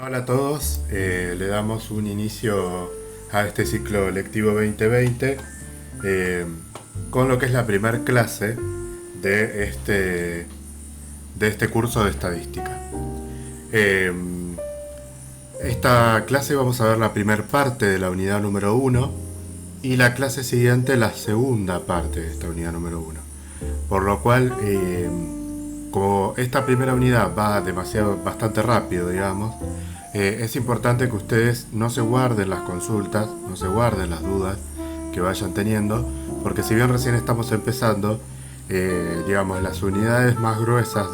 Hola a todos, le damos un inicio a este ciclo lectivo 2020 eh, con lo que es la primera clase de este curso de estadística. Eh, Esta clase vamos a ver la primera parte de la unidad número uno y la clase siguiente la segunda parte de esta unidad número uno. Por lo cual, como esta primera unidad va bastante rápido, digamos, es importante que ustedes no se guarden las consultas, no se guarden las dudas que vayan teniendo, porque si bien recién estamos empezando, digamos, las unidades más gruesas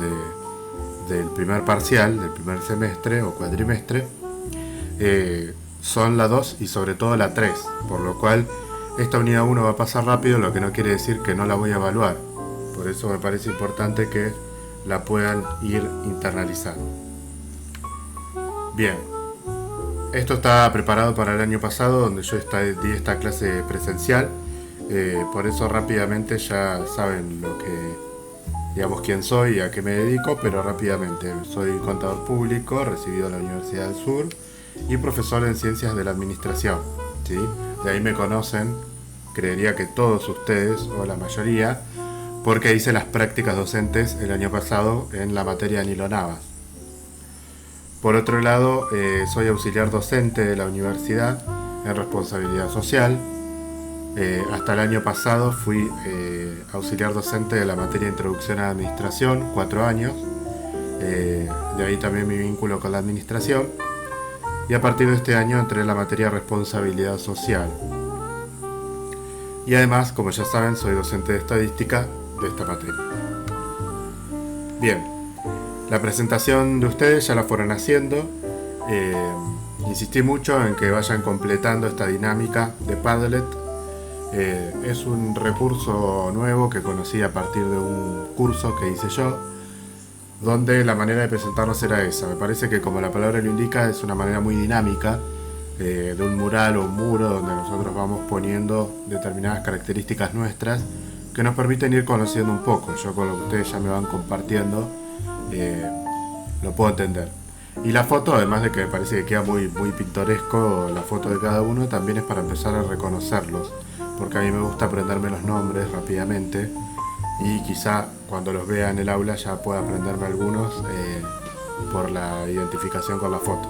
del primer parcial, del primer semestre o cuatrimestre, son la 2 y sobre todo la 3, por lo cual esta unidad uno va a pasar rápido, lo que no quiere decir que no la voy a evaluar. Por eso me parece importante que la puedan ir internalizando. Bien, esto está preparado para el año pasado, donde yo di esta clase presencial. Por eso rápidamente ya saben lo que, digamos, quién soy y a qué me dedico, pero rápidamente. Soy contador público, recibido en la Universidad del Sur y profesor en Ciencias de la Administración. ¿Sí? De ahí me conocen, creería que todos ustedes, o la mayoría, porque hice las prácticas docentes el año pasado en la materia de Nilo Navas. Por otro lado, soy auxiliar docente de la universidad en responsabilidad social. Hasta el año pasado fui auxiliar docente de la materia de Introducción a la Administración, 4 años. De ahí también mi vínculo con la administración. Y a partir de este año entré en la materia de responsabilidad social. Y además, como ya saben, soy docente de estadística de esta materia. Bien, la presentación de ustedes ya la fueron haciendo. Insistí mucho en que vayan completando esta dinámica de Padlet. Es un recurso nuevo que conocí a partir de un curso que hice yo, donde la manera de presentarnos era esa. Me parece que, como la palabra lo indica, es una manera muy dinámica, de un mural o un muro donde nosotros vamos poniendo determinadas características nuestras que nos permiten ir conociendo un poco. Yo, con lo que ustedes ya me van compartiendo, lo puedo entender. Y la foto, además de que me parece que queda muy, muy pintoresco la foto de cada uno, también es para empezar a reconocerlos, porque a mí me gusta aprenderme los nombres rápidamente y quizá cuando los vea en el aula ya pueda aprenderme algunos por la identificación con la foto.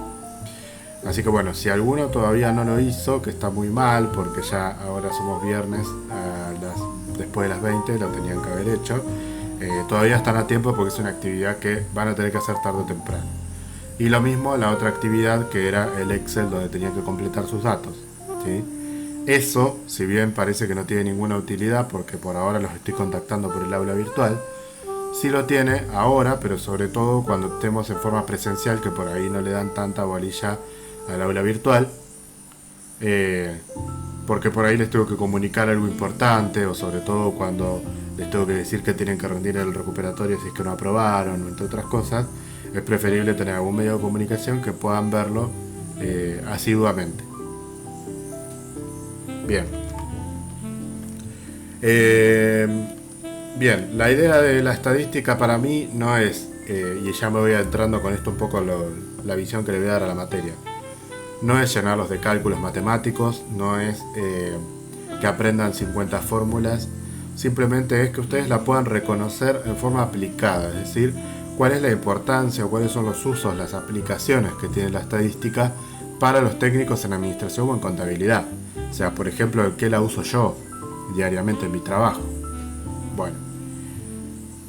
Así que bueno, si alguno todavía no lo hizo, que está muy mal, porque ya ahora somos viernes, después de las 20 lo tenían que haber hecho, todavía están a tiempo porque es una actividad que van a tener que hacer tarde o temprano. Y lo mismo la otra actividad, que era el Excel, donde tenían que completar sus datos. ¿Sí? Eso, si bien parece que no tiene ninguna utilidad, porque por ahora los estoy contactando por el aula virtual, sí lo tiene ahora, pero sobre todo cuando estemos en forma presencial, que por ahí no le dan tanta bolilla al aula virtual, porque por ahí les tengo que comunicar algo importante, o sobre todo cuando les tengo que decir que tienen que rendir el recuperatorio si es que no aprobaron, entre otras cosas. Es preferible tener algún medio de comunicación que puedan verlo asiduamente. Bien. Bien, la idea de la estadística para mí no es, y ya me voy adentrando con esto un poco la visión que le voy a dar a la materia, no es llenarlos de cálculos matemáticos, no es que aprendan 50 fórmulas, simplemente es que ustedes la puedan reconocer en forma aplicada, es decir, cuál es la importancia o cuáles son los usos, las aplicaciones que tiene la estadística para los técnicos en administración o en contabilidad. O sea, por ejemplo, ¿qué la uso yo diariamente en mi trabajo? Bueno,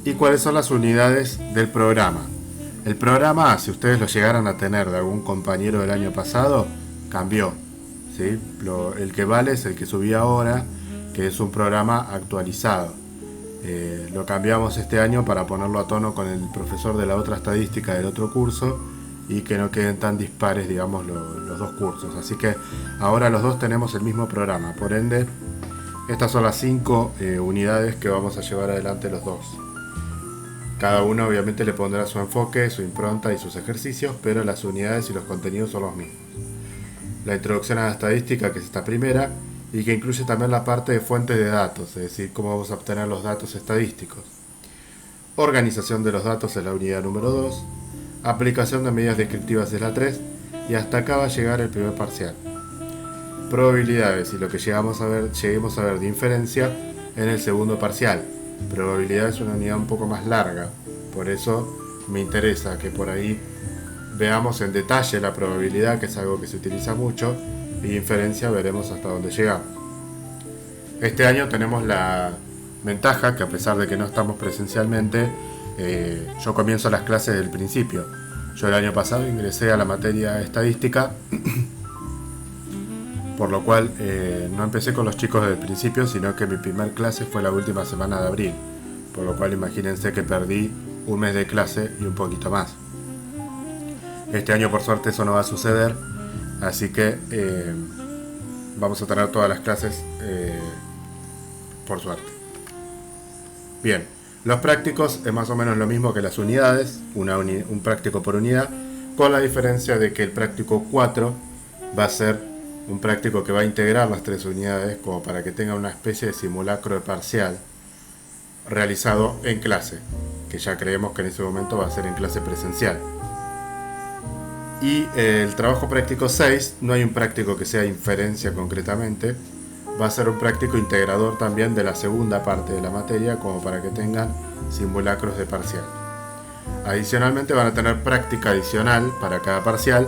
¿y cuáles son las unidades del programa? El programa, si ustedes lo llegaran a tener de algún compañero del año pasado, cambió. ¿Sí? El que vale es el que subí ahora, que es un programa actualizado. Lo cambiamos este año para ponerlo a tono con el profesor de la otra estadística del otro curso y que no queden tan dispares, digamos, los dos cursos. Así que ahora los dos tenemos el mismo programa. Por ende, estas son las 5 unidades que vamos a llevar adelante los dos. Cada uno obviamente le pondrá su enfoque, su impronta y sus ejercicios, pero las unidades y los contenidos son los mismos. La introducción a la estadística, que es esta primera, y que incluye también la parte de fuentes de datos, es decir, cómo vamos a obtener los datos estadísticos. Organización de los datos es la unidad número 2. Aplicación de medidas descriptivas es la 3. y hasta acá va a llegar el primer parcial. Probabilidades y lo que lleguemos a ver de inferencia en el segundo parcial. Probabilidad es una unidad un poco más larga, por eso me interesa que por ahí veamos en detalle la probabilidad, que es algo que se utiliza mucho, y inferencia veremos hasta dónde llegamos. Este año tenemos la ventaja que, a pesar de que no estamos presencialmente, yo comienzo las clases del principio. Yo el año pasado ingresé a la materia estadística, por lo cual no empecé con los chicos desde el principio, sino que mi primer clase fue la última semana de abril, por lo cual imagínense que perdí un mes de clase y un poquito más. Este año por suerte eso no va a suceder, así que vamos a tener todas las clases por suerte. Bien, los prácticos es más o menos lo mismo que las unidades, un práctico por unidad, con la diferencia de que el práctico 4 va a ser un práctico que va a integrar las 3 unidades, como para que tenga una especie de simulacro de parcial realizado en clase, que ya creemos que en ese momento va a ser en clase presencial. Y el trabajo práctico 6, no hay un práctico que sea inferencia concretamente, va a ser un práctico integrador también de la segunda parte de la materia, como para que tengan simulacros de parcial. Adicionalmente van a tener práctica adicional para cada parcial,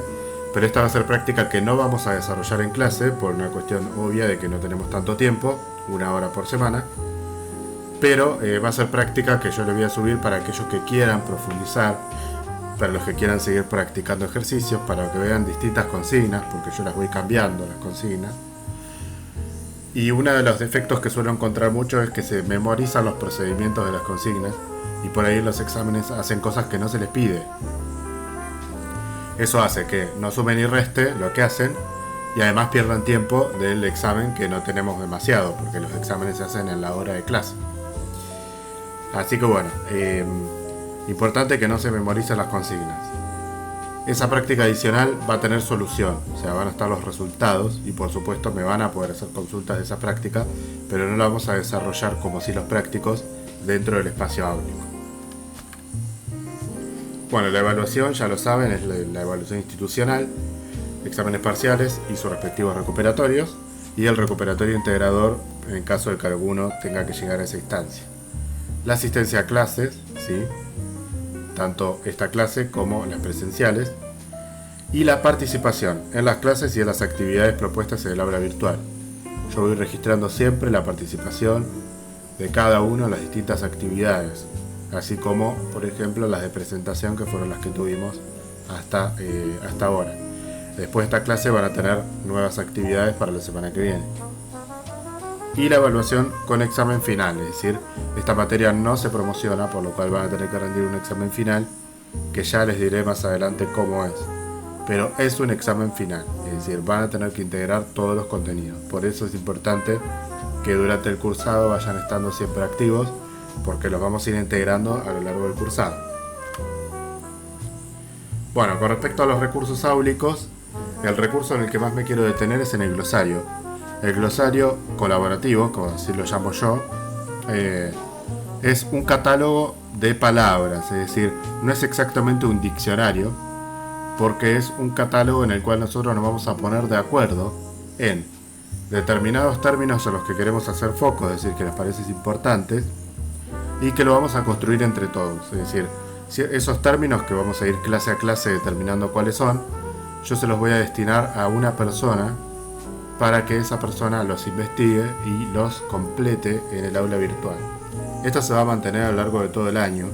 pero esta va a ser práctica que no vamos a desarrollar en clase por una cuestión obvia de que no tenemos tanto tiempo, 1 hora por semana, pero va a ser práctica que yo le voy a subir para aquellos que quieran profundizar, para los que quieran seguir practicando ejercicios, para que vean distintas consignas, porque yo las voy cambiando las consignas. Y uno de los defectos que suelo encontrar mucho es que se memorizan los procedimientos de las consignas y por ahí en los exámenes hacen cosas que no se les pide. Eso hace que no sume ni reste lo que hacen y además pierdan tiempo del examen, que no tenemos demasiado, porque los exámenes se hacen en la hora de clase. Así que bueno, importante que no se memoricen las consignas. Esa práctica adicional va a tener solución, o sea, van a estar los resultados y por supuesto me van a poder hacer consultas de esa práctica, pero no la vamos a desarrollar como si los prácticos dentro del espacio áulico. Bueno, la evaluación, ya lo saben, es la evaluación institucional, exámenes parciales y sus respectivos recuperatorios, y el recuperatorio integrador en caso de que alguno tenga que llegar a esa instancia. La asistencia a clases, ¿sí?, tanto esta clase como las presenciales, y la participación en las clases y en las actividades propuestas en el aula virtual. Yo voy registrando siempre la participación de cada uno en las distintas actividades, así como, por ejemplo, las de presentación, que fueron las que tuvimos hasta ahora. Después de esta clase van a tener nuevas actividades para la semana que viene. Y la evaluación con examen final, es decir, esta materia no se promociona, por lo cual van a tener que rendir un examen final, que ya les diré más adelante cómo es. Pero es un examen final, es decir, van a tener que integrar todos los contenidos. Por eso es importante que durante el cursado vayan estando siempre activos, porque los vamos a ir integrando a lo largo del cursado. Bueno, con respecto a los recursos áulicos, el recurso en el que más me quiero detener es en el glosario. El glosario colaborativo, como así lo llamo yo, es un catálogo de palabras, es decir, no es exactamente un diccionario, porque es un catálogo en el cual nosotros nos vamos a poner de acuerdo en determinados términos en los que queremos hacer foco, es decir, que nos parecen importantes, y que lo vamos a construir entre todos. Es decir, esos términos que vamos a ir clase a clase determinando cuáles son, yo se los voy a destinar a una persona para que esa persona los investigue y los complete en el aula virtual. Esto se va a mantener a lo largo de todo el año,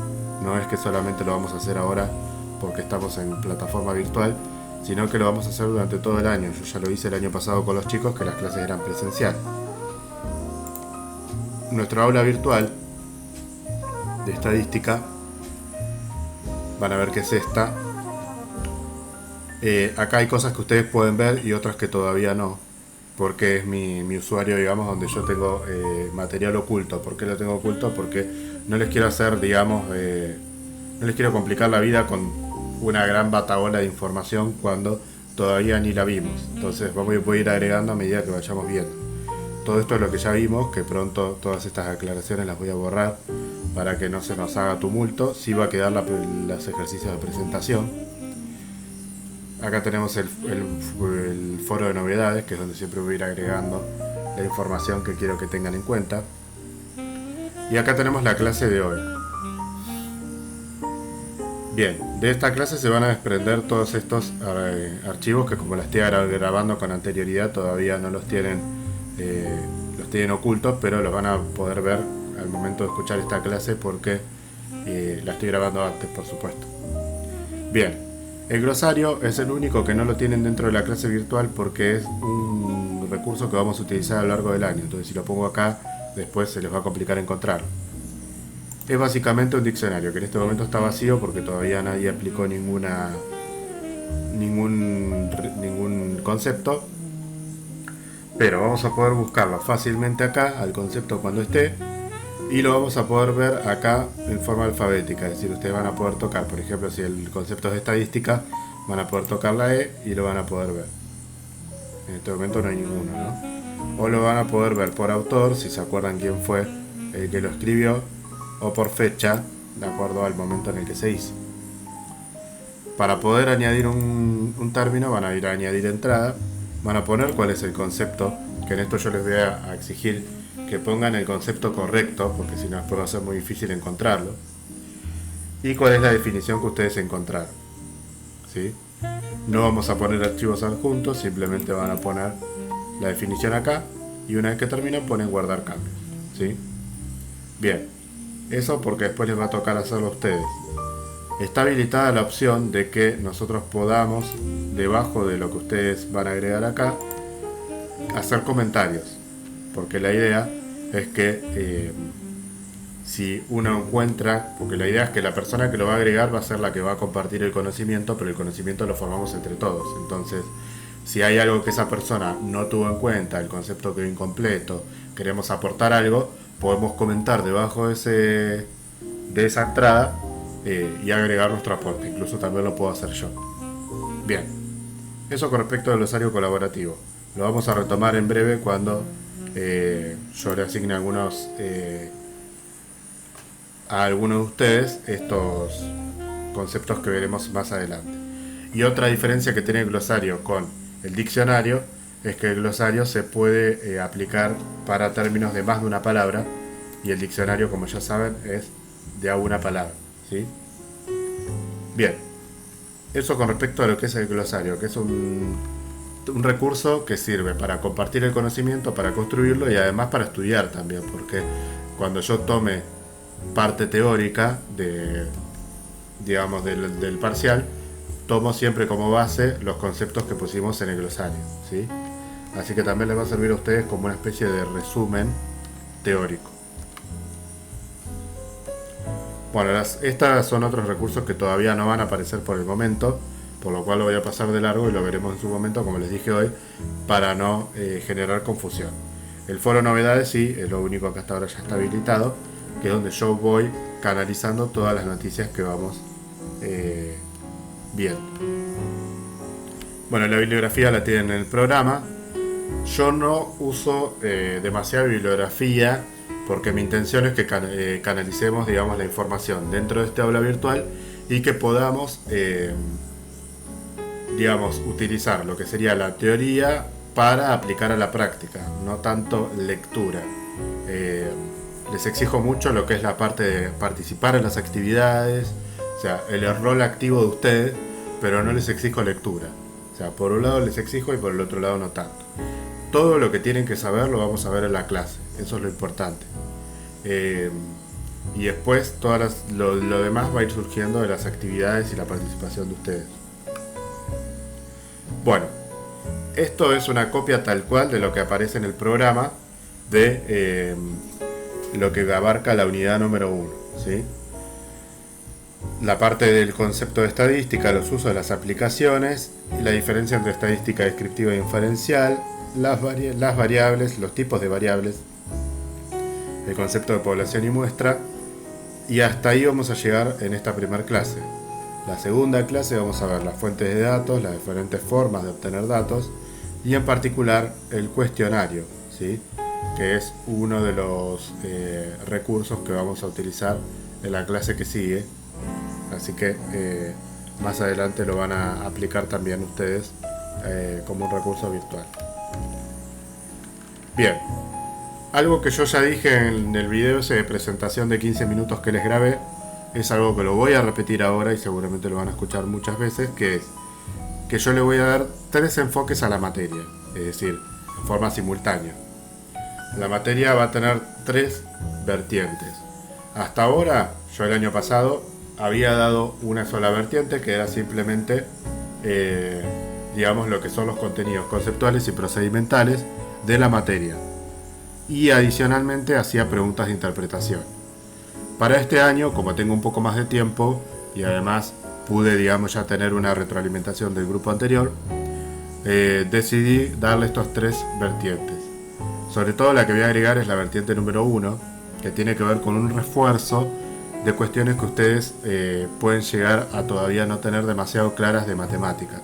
no es que solamente lo vamos a hacer ahora porque estamos en plataforma virtual, sino que lo vamos a hacer durante todo el año. Yo ya lo hice el año pasado con los chicos, que las clases eran presenciales. Nuestro aula virtual de estadística, van a ver que es esta. Acá hay cosas que ustedes pueden ver y otras que todavía no, porque es mi usuario, digamos, donde yo tengo material oculto. ¿Por qué lo tengo oculto? Porque no les quiero hacer, digamos, no les quiero complicar la vida con una gran batahola de información cuando todavía ni la vimos. Entonces voy a ir agregando a medida que vayamos viendo. Todo esto es lo que ya vimos, que pronto todas estas aclaraciones las voy a borrar para que no se nos haga tumulto. Sí va a quedar los ejercicios de presentación. Acá tenemos el foro de novedades, que es donde siempre voy a ir agregando la información que quiero que tengan en cuenta. Y acá tenemos la clase de hoy. Bien, de esta clase se van a desprender todos estos archivos que, como la estoy grabando con anterioridad, todavía no los tienen ocultos, pero los van a poder ver al momento de escuchar esta clase porque la estoy grabando antes, por supuesto. Bien, el glosario es el único que no lo tienen dentro de la clase virtual porque es un recurso que vamos a utilizar a lo largo del año. Entonces, si lo pongo acá, después se les va a complicar encontrarlo. Es básicamente un diccionario que en este momento está vacío porque todavía nadie aplicó ningún concepto, pero vamos a poder buscarlo fácilmente acá al concepto cuando esté, y lo vamos a poder ver acá en forma alfabética. Es decir, ustedes van a poder tocar, por ejemplo, si el concepto es de estadística, van a poder tocar la E y lo van a poder ver. En este momento no hay ninguno, ¿no? O lo van a poder ver por autor, si se acuerdan quién fue el que lo escribió, o por fecha, de acuerdo al momento en el que se hizo. Para poder añadir un término, van a ir a añadir entrada, van a poner cuál es el concepto, que en esto yo les voy a exigir que pongan el concepto correcto, porque si no después va a ser muy difícil encontrarlo, y cuál es la definición que ustedes encontraron, ¿sí? No vamos a poner archivos adjuntos, simplemente van a poner la definición acá, y una vez que terminan ponen guardar cambios, ¿sí? Bien. Eso porque después les va a tocar hacerlo a ustedes. Está habilitada la opción de que nosotros podamos, debajo de lo que ustedes van a agregar acá, hacer comentarios. Porque la idea es que si uno encuentra, porque la idea es que la persona que lo va a agregar va a ser la que va a compartir el conocimiento, pero el conocimiento lo formamos entre todos. Entonces, si hay algo que esa persona no tuvo en cuenta, el concepto quedó incompleto, queremos aportar algo, podemos comentar debajo de esa entrada y agregar nuestro aporte. Incluso también lo puedo hacer yo. Bien, eso con respecto al glosario colaborativo. Lo vamos a retomar en breve cuando yo le asigne a algunos de ustedes estos conceptos que veremos más adelante. Y otra diferencia que tiene el glosario con el diccionario es que el glosario se puede aplicar para términos de más de una palabra, y el diccionario, como ya saben, es de a una palabra, ¿sí? Bien, eso con respecto a lo que es el glosario, que es un recurso que sirve para compartir el conocimiento, para construirlo y además para estudiar también, porque cuando yo tome parte teórica del parcial, tomo siempre como base los conceptos que pusimos en el glosario, ¿sí? Así que también les va a servir a ustedes como una especie de resumen teórico. Bueno, estas son otros recursos que todavía no van a aparecer por el momento, por lo cual lo voy a pasar de largo y lo veremos en su momento, como les dije hoy, para no generar confusión. El foro novedades sí, es lo único que hasta ahora ya está habilitado, que es donde yo voy canalizando todas las noticias que vamos viendo. Bueno, la bibliografía la tienen en el programa. Yo no uso demasiada bibliografía porque mi intención es que canalicemos, digamos, la información dentro de este aula virtual y que podamos, utilizar lo que sería la teoría para aplicar a la práctica, no tanto lectura. Les exijo mucho lo que es la parte de participar en las actividades, o sea, el rol activo de ustedes, pero no les exijo lectura. O sea, por un lado les exijo y por el otro lado no tanto. Todo lo que tienen que saber lo vamos a ver en la clase, eso es lo importante. Y después lo demás va a ir surgiendo de las actividades y la participación de ustedes. Bueno, esto es una copia tal cual de lo que aparece en el programa de lo que abarca la unidad número 1, ¿sí? La parte del concepto de estadística, los usos de las aplicaciones, la diferencia entre estadística descriptiva e inferencial, las variables, los tipos de variables, el concepto de población y muestra, y hasta ahí vamos a llegar en esta primera clase. La segunda clase vamos a ver las fuentes de datos, las diferentes formas de obtener datos y en particular el cuestionario, ¿sí? Que es uno de los recursos que vamos a utilizar en la clase que sigue. Así que más adelante lo van a aplicar también ustedes como un recurso virtual. Bien, algo que yo ya dije en el video ese de presentación de 15 minutos que les grabé, es algo que lo voy a repetir ahora y seguramente lo van a escuchar muchas veces, que es que yo le voy a dar 3 enfoques a la materia, es decir, en forma simultánea. La materia va a tener 3 vertientes. Hasta ahora, yo el año pasado había dado una sola vertiente, que era simplemente, digamos, lo que son los contenidos conceptuales y procedimentales de la materia. Y adicionalmente hacía preguntas de interpretación. Para este año, como tengo un poco más de tiempo y además pude, digamos, ya tener una retroalimentación del grupo anterior, decidí darle estos 3 vertientes. Sobre todo la que voy a agregar es la vertiente número 1, que tiene que ver con un refuerzo de cuestiones que ustedes pueden llegar a todavía no tener demasiado claras de matemática.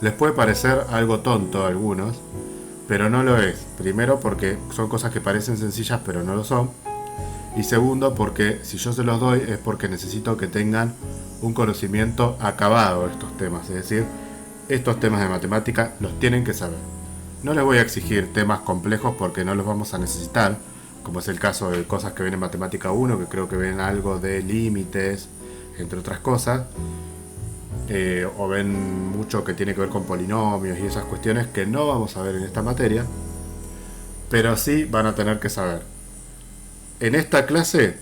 Les puede parecer algo tonto a algunos, pero no lo es. Primero porque son cosas que parecen sencillas pero no lo son. Y segundo porque si yo se los doy es porque necesito que tengan un conocimiento acabado de estos temas. Es decir, estos temas de matemática los tienen que saber. No les voy a exigir temas complejos porque no los vamos a necesitar, como es el caso de cosas que ven en matemática 1, que creo que ven algo de límites, entre otras cosas. O ven mucho que tiene que ver con polinomios y esas cuestiones que no vamos a ver en esta materia, pero sí van a tener que saber. En esta clase,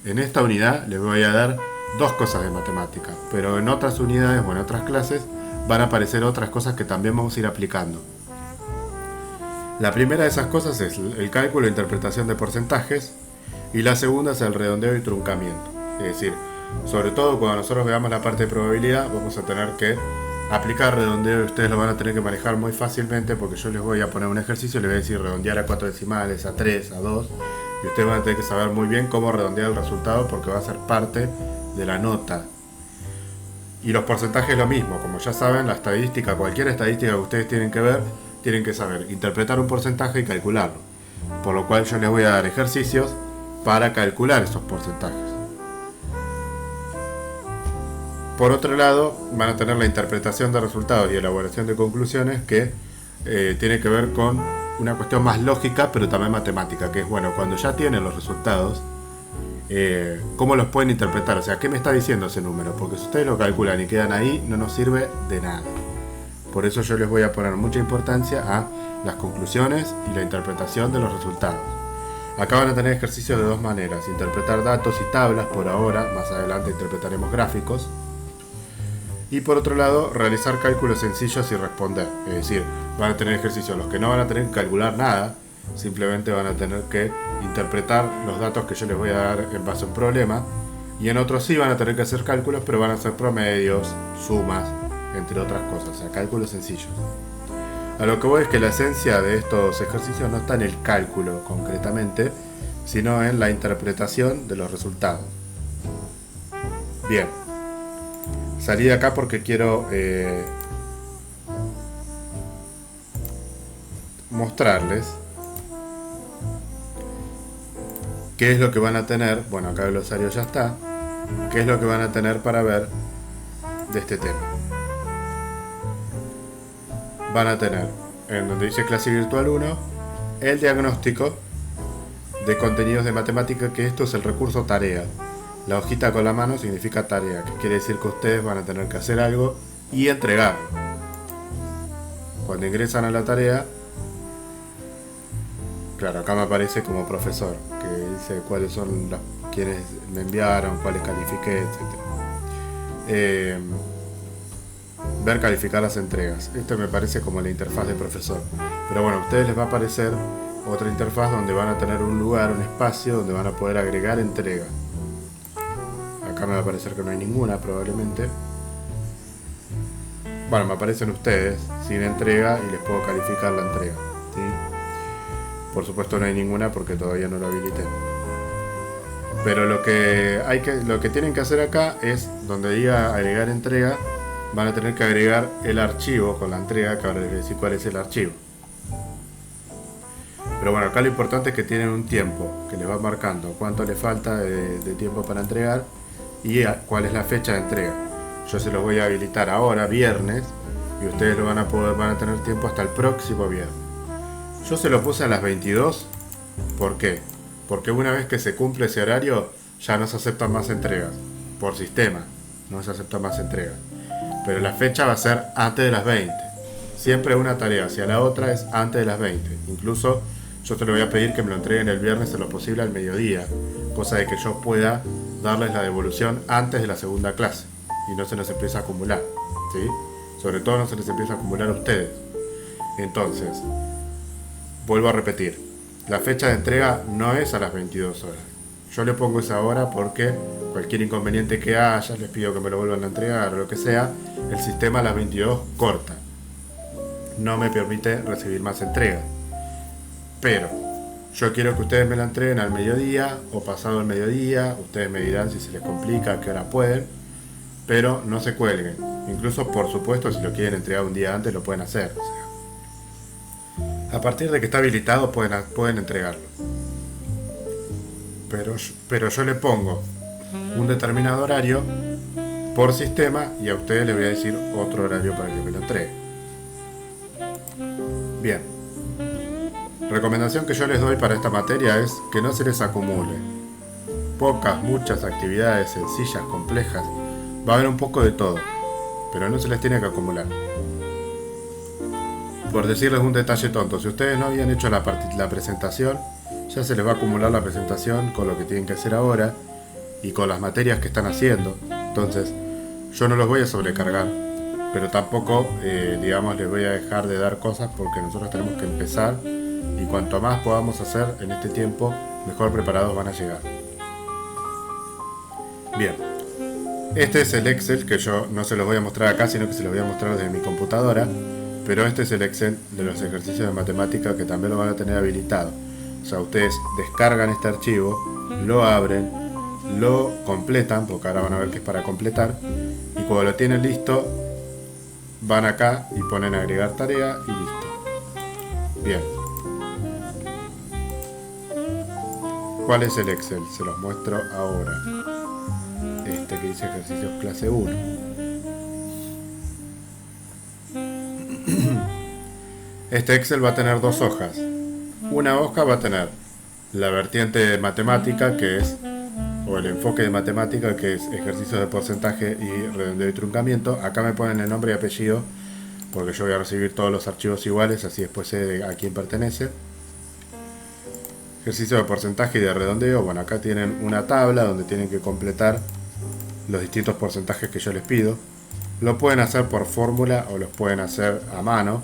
en esta unidad, les voy a dar 2 cosas de matemática, pero en otras unidades o en otras clases van a aparecer otras cosas que también vamos a ir aplicando. La primera de esas cosas es el cálculo e interpretación de porcentajes, y la segunda es el redondeo y truncamiento. Es decir, sobre todo cuando nosotros veamos la parte de probabilidad, vamos a tener que aplicar redondeo y ustedes lo van a tener que manejar muy fácilmente, porque yo les voy a poner un ejercicio y les voy a decir redondear a 4 decimales, a 3, a 2, y ustedes van a tener que saber muy bien cómo redondear el resultado porque va a ser parte de la nota. Y los porcentajes lo mismo, como ya saben, la estadística, cualquier estadística que ustedes tienen que ver, tienen que saber interpretar un porcentaje y calcularlo. Por lo cual yo les voy a dar ejercicios para calcular esos porcentajes. Por otro lado, van a tener la interpretación de resultados y elaboración de conclusiones, que tiene que ver con una cuestión más lógica, pero también matemática, que es, bueno, cuando ya tienen los resultados, ¿cómo los pueden interpretar? O sea, ¿qué me está diciendo ese número? Porque si ustedes lo calculan y quedan ahí, no nos sirve de nada. Por eso yo les voy a poner mucha importancia a las conclusiones y la interpretación de los resultados. Acá van a tener ejercicios de 2 maneras: interpretar datos y tablas por ahora, más adelante interpretaremos gráficos. Y por otro lado, realizar cálculos sencillos y responder. Es decir, van a tener ejercicios en los que no van a tener que calcular nada, simplemente van a tener que interpretar los datos que yo les voy a dar en base a un problema. Y en otros sí van a tener que hacer cálculos, pero van a hacer promedios, sumas, entre otras cosas, o sea, cálculos sencillos. A lo que voy es que la esencia de estos ejercicios no está en el cálculo concretamente, sino en la interpretación de los resultados. Bien, salí de acá porque quiero mostrarles qué es lo que van a tener. Bueno, acá el glosario ya está. Qué es lo que van a tener para ver de este tema. Van a tener, en donde dice clase virtual 1, el diagnóstico de contenidos de matemática, que esto es el recurso tarea. La hojita con la mano significa tarea, que quiere decir que ustedes van a tener que hacer algo y entregarlo. Cuando ingresan a la tarea, claro, acá me aparece como profesor, que dice cuáles son quienes me enviaron, cuáles califiqué, etc. Ver calificar las entregas. Esto me parece como la interfaz de profesor. Pero bueno, a ustedes les va a aparecer otra interfaz donde van a tener un lugar, un espacio donde van a poder agregar entrega. Acá me va a aparecer que no hay ninguna probablemente. Bueno, me aparecen ustedes sin entrega y les puedo calificar la entrega, ¿sí? Por supuesto no hay ninguna porque todavía no lo habilité. Pero lo que tienen que hacer acá es, donde diga agregar entrega, van a tener que agregar el archivo con la entrega, que ahora les voy a decir cuál es el archivo. Pero bueno, acá lo importante es que tienen un tiempo que les va marcando cuánto les falta de tiempo para entregar y cuál es la fecha de entrega. Yo se los voy a habilitar ahora, viernes, y ustedes lo van a tener tiempo hasta el próximo viernes. Yo se lo puse a las 22. ¿Por qué? Porque una vez que se cumple ese horario, ya no se aceptan más entregas. Por sistema, no se aceptan más entregas. Pero la fecha va a ser antes de las 20. Siempre una tarea hacia la otra es antes de las 20. Incluso yo te lo voy a pedir que me lo entreguen el viernes en lo posible al mediodía, cosa de que yo pueda darles la devolución antes de la segunda clase y no se les empieza a acumular, ¿sí? Sobre todo no se les empieza a acumular a ustedes. Entonces, vuelvo a repetir, la fecha de entrega no es a las 22 horas. Yo le pongo esa hora porque cualquier inconveniente que haya, les pido que me lo vuelvan a entregar o lo que sea, el sistema a las 22 corta. No me permite recibir más entregas. Pero yo quiero que ustedes me la entreguen al mediodía o pasado el mediodía. Ustedes me dirán si se les complica, a qué hora pueden. Pero no se cuelguen. Incluso, por supuesto, si lo quieren entregar un día antes, lo pueden hacer. O sea, a partir de que está habilitado, pueden entregarlo. Pero yo le pongo un determinado horario por sistema y a ustedes les voy a decir otro horario para que me lo entreguen. Bien. Recomendación que yo les doy para esta materia es que no se les acumule. Pocas, muchas actividades sencillas, complejas. Va a haber un poco de todo, pero no se les tiene que acumular. Por decirles un detalle tonto, si ustedes no habían hecho la presentación, ya se les va a acumular la presentación con lo que tienen que hacer ahora y con las materias que están haciendo. Entonces, yo no los voy a sobrecargar, pero tampoco, les voy a dejar de dar cosas porque nosotros tenemos que empezar y cuanto más podamos hacer en este tiempo, mejor preparados van a llegar. Bien, este es el Excel que yo no se los voy a mostrar acá, sino que se los voy a mostrar desde mi computadora, pero este es el Excel de los ejercicios de matemática que también lo van a tener habilitado. O sea, ustedes descargan este archivo, lo abren, lo completan, porque ahora van a ver que es para completar, y cuando lo tienen listo, van acá y ponen agregar tarea y listo. Bien. ¿Cuál es el Excel? Se los muestro ahora. Este que dice ejercicios clase 1. Este Excel va a tener dos hojas. Una hoja va a tener la vertiente de matemática, que es, o el enfoque de matemática, que es ejercicios de porcentaje y redondeo y truncamiento. Acá me ponen el nombre y apellido, porque yo voy a recibir todos los archivos iguales, así después sé a quién pertenece. Ejercicio de porcentaje y de redondeo. Bueno, acá tienen una tabla donde tienen que completar los distintos porcentajes que yo les pido. Lo pueden hacer por fórmula o los pueden hacer a mano.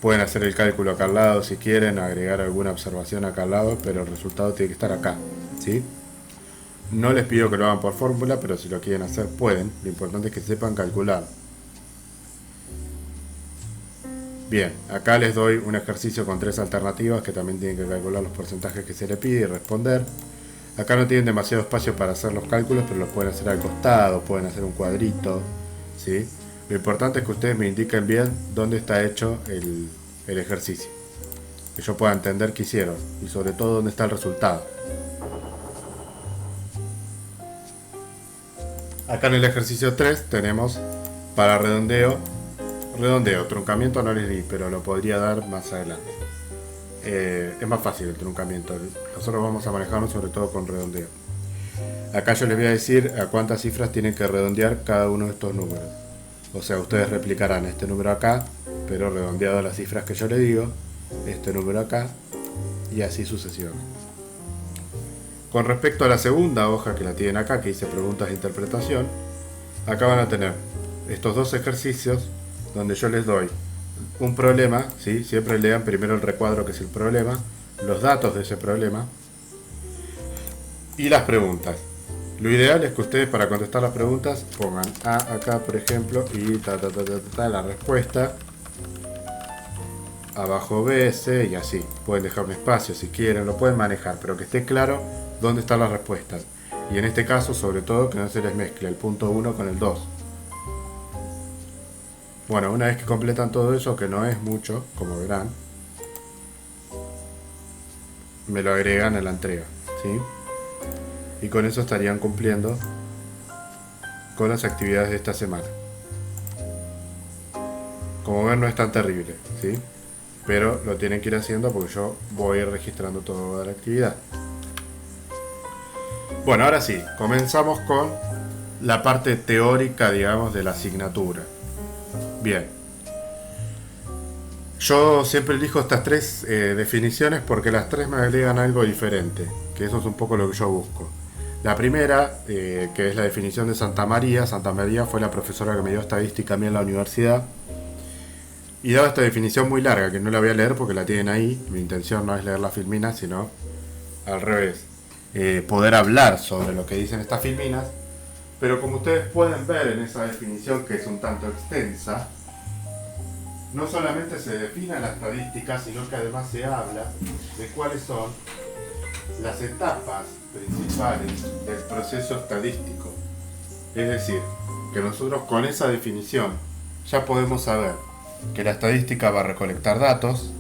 Pueden hacer el cálculo acá al lado si quieren, agregar alguna observación acá al lado, pero el resultado tiene que estar acá, ¿sí? No les pido que lo hagan por fórmula, pero si lo quieren hacer pueden. Lo importante es que sepan calcular. Bien, acá les doy un ejercicio con 3 alternativas que también tienen que calcular los porcentajes que se les pide y responder. Acá no tienen demasiado espacio para hacer los cálculos, pero los pueden hacer al costado, pueden hacer un cuadrito, ¿sí? Lo importante es que ustedes me indiquen bien dónde está hecho el ejercicio, que yo pueda entender qué hicieron y sobre todo dónde está el resultado. Acá en el ejercicio 3 tenemos para redondeo, truncamiento no les di, pero lo podría dar más adelante. Es más fácil el truncamiento, nosotros vamos a manejarnos sobre todo con redondeo. Acá yo les voy a decir a cuántas cifras tienen que redondear cada uno de estos números. O sea, ustedes replicarán este número acá, pero redondeado a las cifras que yo le digo, este número acá, y así sucesivamente. Con respecto a la segunda hoja que la tienen acá, que dice preguntas de interpretación, acá van a tener estos dos ejercicios donde yo les doy un problema, ¿sí? Siempre lean primero el recuadro que es el problema, los datos de ese problema y las preguntas. Lo ideal es que ustedes para contestar las preguntas pongan A acá, por ejemplo, y la respuesta, abajo B, C y así. Pueden dejar un espacio si quieren, lo pueden manejar, pero que esté claro dónde están las respuestas. Y en este caso, sobre todo, que no se les mezcle el punto 1 con el 2. Bueno, una vez que completan todo eso, que no es mucho, como verán, me lo agregan en la entrega, ¿sí? Y con eso estarían cumpliendo con las actividades de esta semana. Como ven, no es tan terrible, ¿sí? Pero lo tienen que ir haciendo porque yo voy a ir registrando toda la actividad. Bueno, ahora sí, comenzamos con la parte teórica, digamos, de la asignatura. Bien. Yo siempre elijo estas tres definiciones porque las tres me agregan algo diferente, que eso es un poco lo que yo busco. La primera, que es la definición de Santa María. Santa María fue la profesora que me dio estadística a mí en la universidad. Y daba esta definición muy larga, que no la voy a leer porque la tienen ahí. Mi intención no es leer las filminas, sino al revés. Poder hablar sobre lo que dicen estas filminas. Pero como ustedes pueden ver en esa definición, que es un tanto extensa, no solamente se define la estadística, sino que además se habla de cuáles son las etapas principales del proceso estadístico. Es decir, que nosotros con esa definición ya podemos saber que la estadística va a recolectar datos,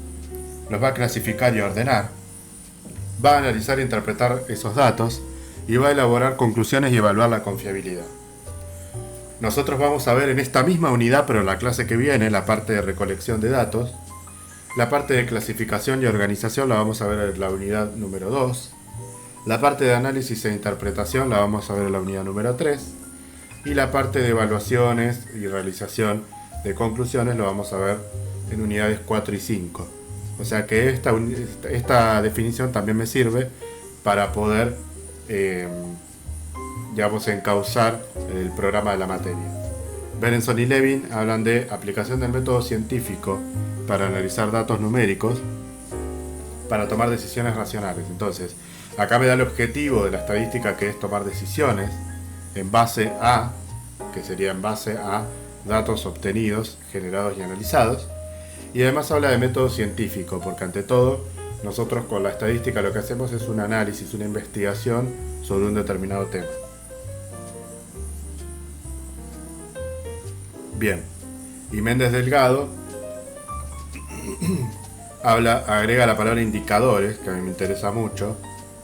los va a clasificar y ordenar, va a analizar e interpretar esos datos y va a elaborar conclusiones y evaluar la confiabilidad. Nosotros vamos a ver en esta misma unidad, pero en la clase que viene, la parte de recolección de datos. La parte de clasificación y organización la vamos a ver en la unidad número 2. La parte de análisis e interpretación la vamos a ver en la unidad número 3. Y la parte de evaluaciones y realización de conclusiones lo vamos a ver en unidades 4 y 5. O sea que esta definición también me sirve para poder digamos, encauzar el programa de la materia. Berenson y Levin hablan de aplicación del método científico para analizar datos numéricos para tomar decisiones racionales. Entonces, acá me da el objetivo de la estadística, que es tomar decisiones en base a, que sería en base a datos obtenidos, generados y analizados. Y además habla de método científico, porque ante todo, nosotros con la estadística lo que hacemos es un análisis, una investigación sobre un determinado tema. Bien, y Méndez Delgado agrega la palabra indicadores, que a mí me interesa mucho.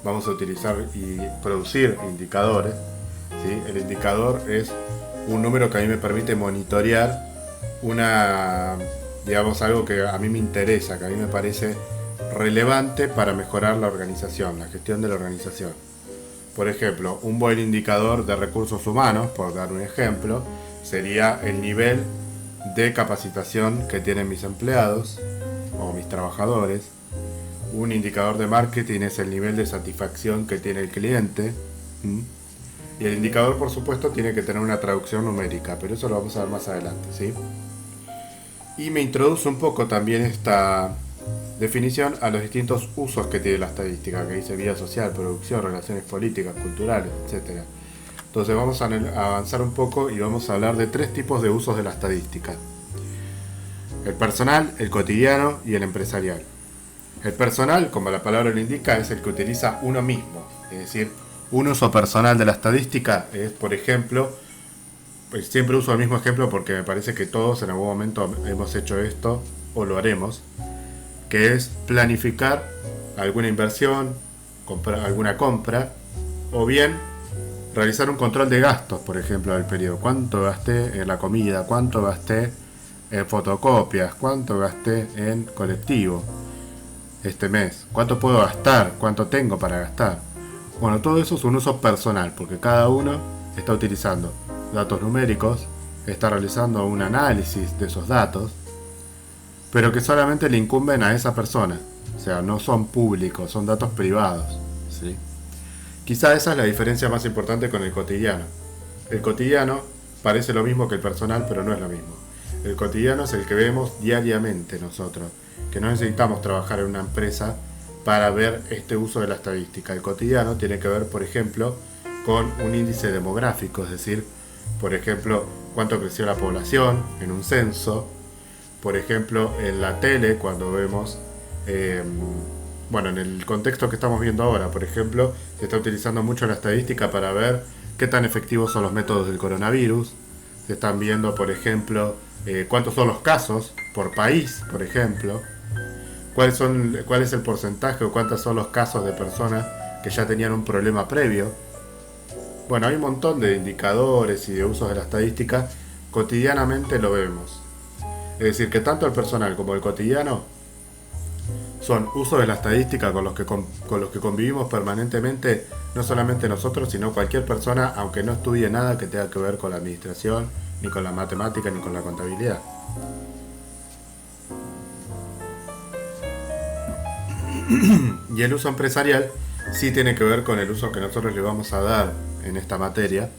Vamos a utilizar y producir indicadores, ¿sí? El indicador es un número que a mí me permite monitorear digamos, algo que a mí me interesa, que a mí me parece relevante para mejorar la organización, la gestión de la organización. Por ejemplo, un buen indicador de recursos humanos, por dar un ejemplo, sería el nivel de capacitación que tienen mis empleados o mis trabajadores. Un indicador de marketing es el nivel de satisfacción que tiene el cliente. Y el indicador, por supuesto, tiene que tener una traducción numérica, pero eso lo vamos a ver más adelante, ¿sí? Y me introduce un poco también esta definición a los distintos usos que tiene la estadística, que dice vida social, producción, relaciones políticas, culturales, etc. Entonces vamos a avanzar un poco y vamos a hablar de tres tipos de usos de la estadística: el personal, el cotidiano y el empresarial. El personal, como la palabra lo indica, es el que utiliza uno mismo. Es decir, un uso personal de la estadística es, por ejemplo, pues siempre uso el mismo ejemplo porque me parece que todos en algún momento hemos hecho esto o lo haremos, que es planificar alguna inversión, alguna compra, o bien realizar un control de gastos, por ejemplo, del periodo. ¿Cuánto gasté en la comida? ¿Cuánto gasté en fotocopias? ¿Cuánto gasté en colectivo este mes? ¿Cuánto puedo gastar? ¿Cuánto tengo para gastar? Bueno, todo eso es un uso personal, porque cada uno está utilizando datos numéricos, está realizando un análisis de esos datos, pero que solamente le incumben a esa persona. O sea, no son públicos, son datos privados, ¿sí? Quizá esa es la diferencia más importante con el cotidiano. El cotidiano parece lo mismo que el personal, pero no es lo mismo. El cotidiano es el que vemos diariamente nosotros, que no necesitamos trabajar en una empresa para ver este uso de la estadística. El cotidiano tiene que ver, por ejemplo, con un índice demográfico, es decir, por ejemplo, cuánto creció la población en un censo. Por ejemplo, en la tele, cuando vemos, en el contexto que estamos viendo ahora, por ejemplo, se está utilizando mucho la estadística para ver qué tan efectivos son los métodos del coronavirus. Se están viendo, por ejemplo, cuántos son los casos por país, por ejemplo. Cuál es el porcentaje o cuántos son los casos de personas que ya tenían un problema previo. Bueno, hay un montón de indicadores y de usos de la estadística, cotidianamente lo vemos. Es decir, que tanto el personal como el cotidiano son usos de la estadística con los que convivimos permanentemente, no solamente nosotros, sino cualquier persona, aunque no estudie nada que tenga que ver con la administración, ni con la matemática, ni con la contabilidad. Y el uso empresarial sí tiene que ver con el uso que nosotros le vamos a dar en esta materia,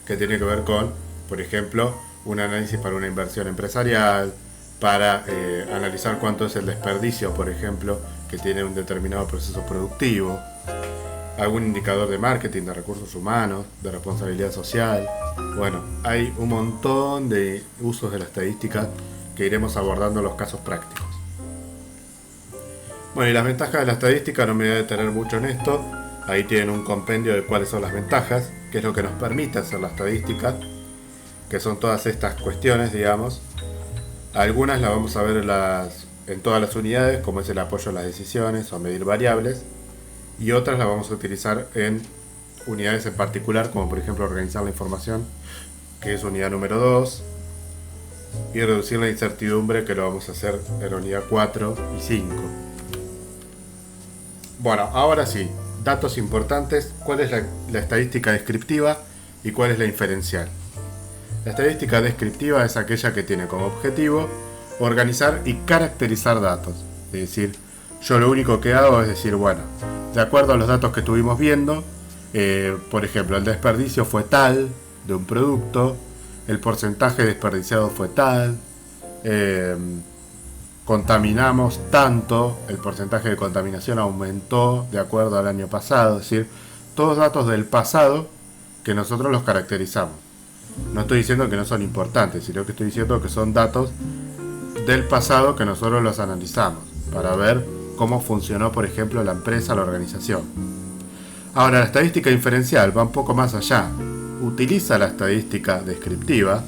que tiene que ver con, por ejemplo, un análisis para una inversión empresarial, para analizar cuánto es el desperdicio, por ejemplo, que tiene un determinado proceso productivo, algún indicador de marketing, de recursos humanos, de responsabilidad social. Bueno, hay un montón de usos de la estadística que iremos abordando en los casos prácticos. Bueno, y las ventajas de la estadística, no me voy a detener mucho en esto. Ahí tienen un compendio de cuáles son las ventajas, qué es lo que nos permite hacer la estadística, que son todas estas cuestiones, digamos. Algunas las vamos a ver en todas las unidades, como es el apoyo a las decisiones o medir variables, y otras las vamos a utilizar en unidades en particular, como por ejemplo organizar la información, que es unidad número 2, y reducir la incertidumbre, que lo vamos a hacer en unidad 4 y 5. Bueno, ahora sí, datos importantes, cuál es la estadística descriptiva y cuál es la inferencial. La estadística descriptiva es aquella que tiene como objetivo organizar y caracterizar datos. Es decir, yo lo único que hago es decir, bueno, de acuerdo a los datos que estuvimos viendo, por ejemplo, el desperdicio fue tal de un producto, el porcentaje desperdiciado fue tal, contaminamos tanto, el porcentaje de contaminación aumentó de acuerdo al año pasado. Es decir, todos datos del pasado que nosotros los caracterizamos. No estoy diciendo que no son importantes, sino que estoy diciendo que son datos del pasado que nosotros los analizamos para ver cómo funcionó, por ejemplo, la empresa, la organización. Ahora, la estadística inferencial va un poco más allá. Utiliza la estadística descriptiva,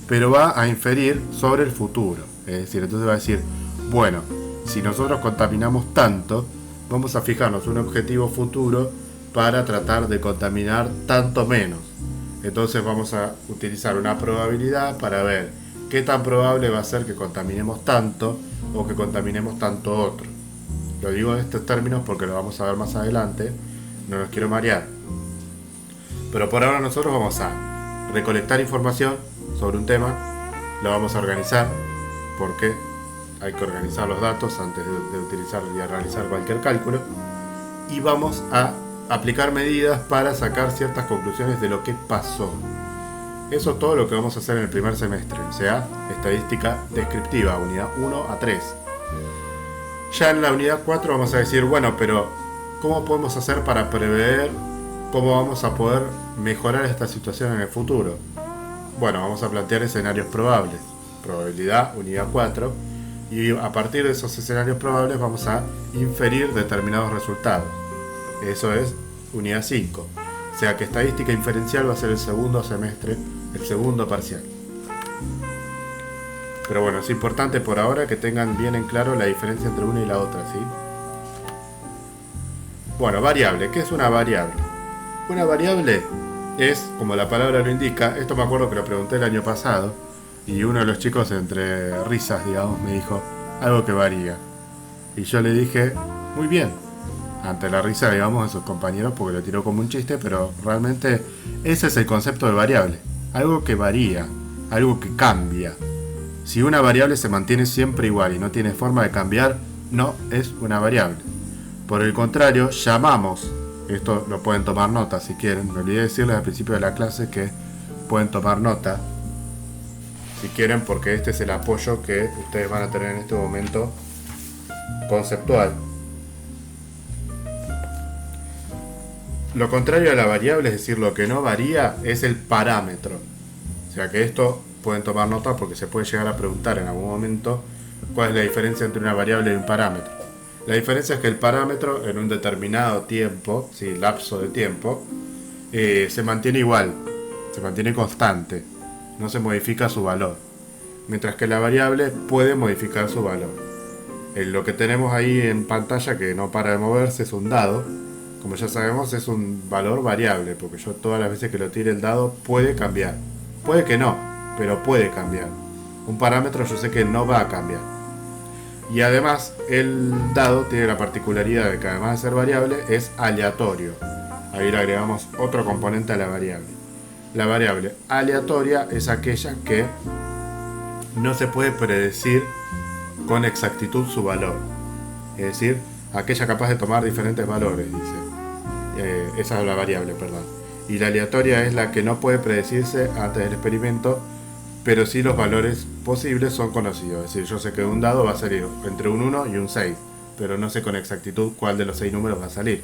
pero va a inferir sobre el futuro. Es decir, entonces va a decir, bueno, si nosotros contaminamos tanto, vamos a fijarnos un objetivo futuro para tratar de contaminar tanto menos. Entonces vamos a utilizar una probabilidad para ver qué tan probable va a ser que contaminemos tanto o que contaminemos tanto otro. Lo digo en estos términos porque lo vamos a ver más adelante, no los quiero marear. Pero por ahora nosotros vamos a recolectar información sobre un tema, lo vamos a organizar, porque hay que organizar los datos antes de utilizar y de realizar cualquier cálculo, y vamos a aplicar medidas para sacar ciertas conclusiones de lo que pasó. Eso es todo lo que vamos a hacer en el primer semestre, o sea, estadística descriptiva, unidad 1 a 3. Ya en la unidad 4 vamos a decir, bueno, pero ¿cómo podemos hacer para prever cómo vamos a poder mejorar esta situación en el futuro? Bueno, vamos a plantear escenarios probables, probabilidad, unidad 4, y a partir de esos escenarios probables vamos a inferir determinados resultados. Eso es unidad 5. O sea que estadística inferencial va a ser el segundo semestre, el segundo parcial. Pero bueno, es importante por ahora que tengan bien en claro la diferencia entre una y la otra, ¿sí? Bueno, variable. ¿Qué es una variable? Una variable es, como la palabra lo indica, esto me acuerdo que lo pregunté el año pasado, y uno de los chicos, entre risas, digamos, me dijo, algo que varía. Y yo le dije, muy bien, ante la risa, digamos, de sus compañeros, porque lo tiró como un chiste, pero realmente ese es el concepto de variable. Algo que varía, algo que cambia. Si una variable se mantiene siempre igual y no tiene forma de cambiar, no es una variable. Por el contrario, llamamos, esto lo pueden tomar nota si quieren, me olvidé decirles al principio de la clase que pueden tomar nota, si quieren, porque este es el apoyo que ustedes van a tener en este momento conceptual. Lo contrario a la variable, es decir, lo que no varía, es el parámetro. O sea que esto pueden tomar nota porque se puede llegar a preguntar en algún momento cuál es la diferencia entre una variable y un parámetro. La diferencia es que el parámetro en un determinado tiempo, sí, lapso de tiempo, se mantiene igual, se mantiene constante, no se modifica su valor. Mientras que la variable puede modificar su valor. Lo que tenemos ahí en pantalla que no para de moverse es un dado, como ya sabemos, es un valor variable, porque yo todas las veces que lo tire el dado puede cambiar. Puede que no, pero puede cambiar. Un parámetro yo sé que no va a cambiar. Y además el dado tiene la particularidad de que además de ser variable es aleatorio. Ahí le agregamos otro componente a la variable. La variable aleatoria es aquella que no se puede predecir con exactitud su valor. Es decir, aquella capaz de tomar diferentes valores, dice. Esa es la variable, perdón. Y la aleatoria es la que no puede predecirse antes del experimento, pero sí los valores posibles son conocidos. Es decir, yo sé que un dado va a salir entre un 1 y un 6, pero no sé con exactitud cuál de los 6 números va a salir.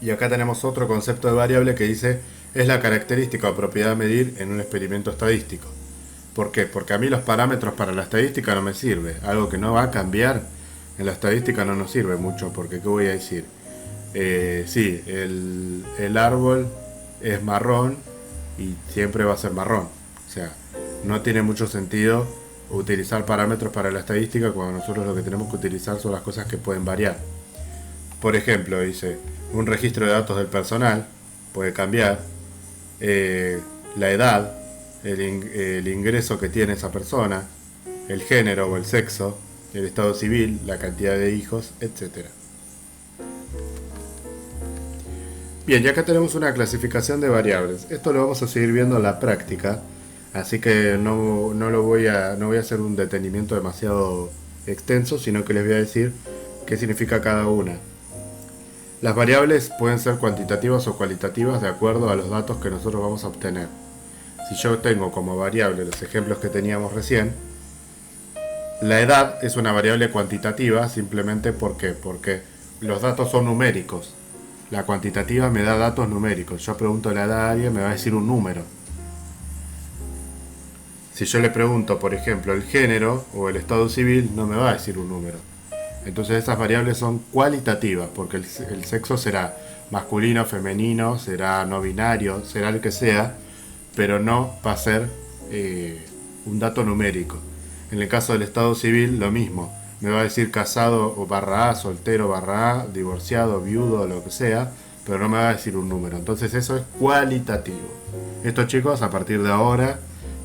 Y acá tenemos otro concepto de variable que dice es la característica o propiedad a medir en un experimento estadístico. ¿Por qué? Porque a mí los parámetros para la estadística no me sirve. Algo que no va a cambiar en la estadística no nos sirve mucho, porque ¿qué voy a decir? Sí, el árbol es marrón y siempre va a ser marrón. O sea, no tiene mucho sentido utilizar parámetros para la estadística cuando nosotros lo que tenemos que utilizar son las cosas que pueden variar. Por ejemplo, dice, un registro de datos del personal puede cambiar, la edad, el ingreso que tiene esa persona, el género o el sexo, el estado civil, la cantidad de hijos, etc. Bien, ya acá tenemos una clasificación de variables. Esto lo vamos a seguir viendo en la práctica, así que no voy a hacer un detenimiento demasiado extenso, sino que les voy a decir qué significa cada una. Las variables pueden ser cuantitativas o cualitativas de acuerdo a los datos que nosotros vamos a obtener. Si yo tengo como variable los ejemplos que teníamos recién, la edad es una variable cuantitativa simplemente porque los datos son numéricos. La cuantitativa me da datos numéricos. Yo pregunto la edad a alguien, me va a decir un número. Si yo le pregunto, por ejemplo, el género o el estado civil, no me va a decir un número. Entonces esas variables son cualitativas, porque el sexo será masculino, femenino, será no binario, será el que sea, pero no va a ser un dato numérico. En el caso del estado civil, lo mismo. Me va a decir casado o barra A, soltero barra A, divorciado, viudo, lo que sea, pero no me va a decir un número. Entonces eso es cualitativo. Esto, chicos, a partir de ahora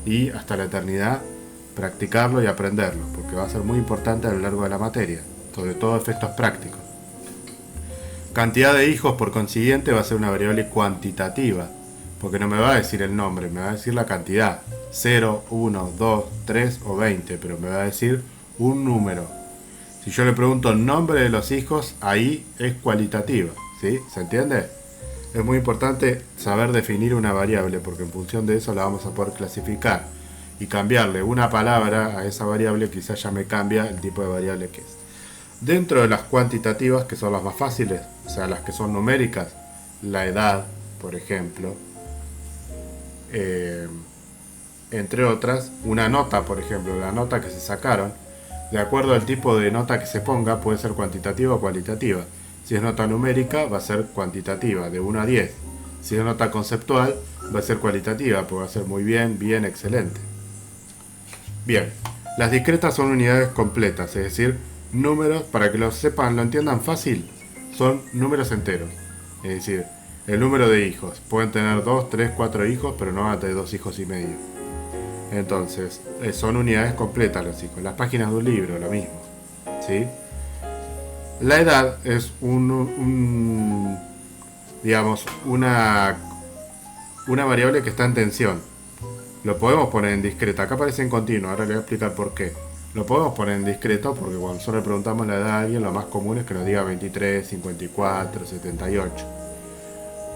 y hasta la eternidad, practicarlo y aprenderlo, porque va a ser muy importante a lo largo de la materia, sobre todo efectos prácticos. Cantidad de hijos, por consiguiente, va a ser una variable cuantitativa, porque no me va a decir el nombre, me va a decir la cantidad, 0, 1, 2, 3 o 20, pero me va a decir un número. Si yo le pregunto el nombre de los hijos, ahí es cualitativa, ¿sí? ¿Se entiende? Es muy importante saber definir una variable, porque en función de eso la vamos a poder clasificar y cambiarle una palabra a esa variable, quizás ya me cambia el tipo de variable que es. Dentro de las cuantitativas, que son las más fáciles, o sea, las que son numéricas, la edad, por ejemplo, entre otras, una nota, por ejemplo, la nota que se sacaron, de acuerdo al tipo de nota que se ponga, puede ser cuantitativa o cualitativa. Si es nota numérica, va a ser cuantitativa, de 1 a 10. Si es nota conceptual, va a ser cualitativa, porque va a ser muy bien, bien, excelente. Bien, las discretas son unidades completas, es decir, números, para que lo sepan, lo entiendan fácil, son números enteros. Es decir, el número de hijos. Pueden tener 2, 3, 4 hijos, pero no van a tener 2 hijos y medio. Entonces, son unidades completas los hijos. Las páginas de un libro, lo mismo, ¿sí? La edad es digamos, una variable que está en tensión. Lo podemos poner en discreta. Acá aparece en continuo, ahora le voy a explicar por qué. Lo podemos poner en discreto porque cuando nosotros le preguntamos la edad a alguien, lo más común es que nos diga 23, 54, 78.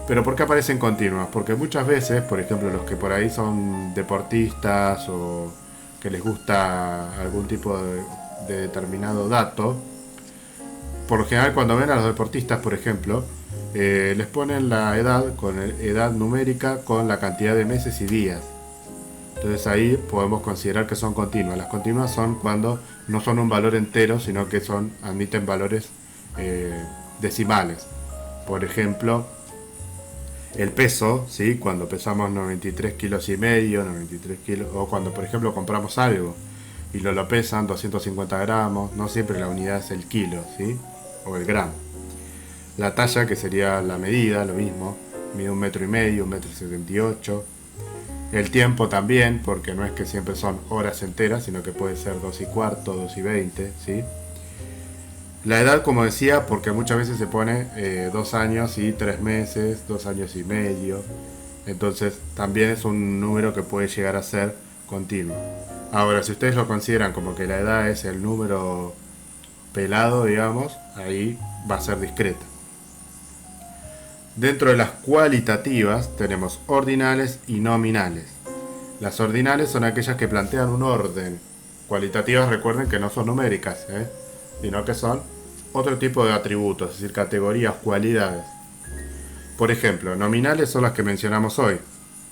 Pero ¿por qué aparecen continuas? Porque muchas veces, por ejemplo, los que por ahí son deportistas o que les gusta algún tipo de determinado dato, por lo general cuando ven a los deportistas, por ejemplo, les ponen la edad con edad numérica con la cantidad de meses y días. Entonces ahí podemos considerar que son continuas. Las continuas son cuando no son un valor entero, sino que admiten valores decimales. Por ejemplo, el peso, ¿sí? Cuando pesamos 93 kilos y medio, 93 kilos, o cuando por ejemplo compramos algo, y lo pesan 250 gramos, no siempre la unidad es el kilo, ¿sí? O el gramo. La talla, que sería la medida, lo mismo, mide 1,5 m, 1,78 m. El tiempo también, porque no es que siempre son horas enteras, sino que puede ser 2:15, 2:20, ¿sí? La edad, como decía, porque muchas veces se pone 2 años y 3 meses, 2 años y medio. Entonces también es un número que puede llegar a ser continuo. Ahora, si ustedes lo consideran como que la edad es el número pelado, digamos, ahí va a ser discreta. Dentro de las cualitativas tenemos ordinales y nominales. Las ordinales son aquellas que plantean un orden. Cualitativas, recuerden que no son numéricas, sino que son otro tipo de atributos, es decir, categorías, cualidades. Por ejemplo, nominales son las que mencionamos hoy.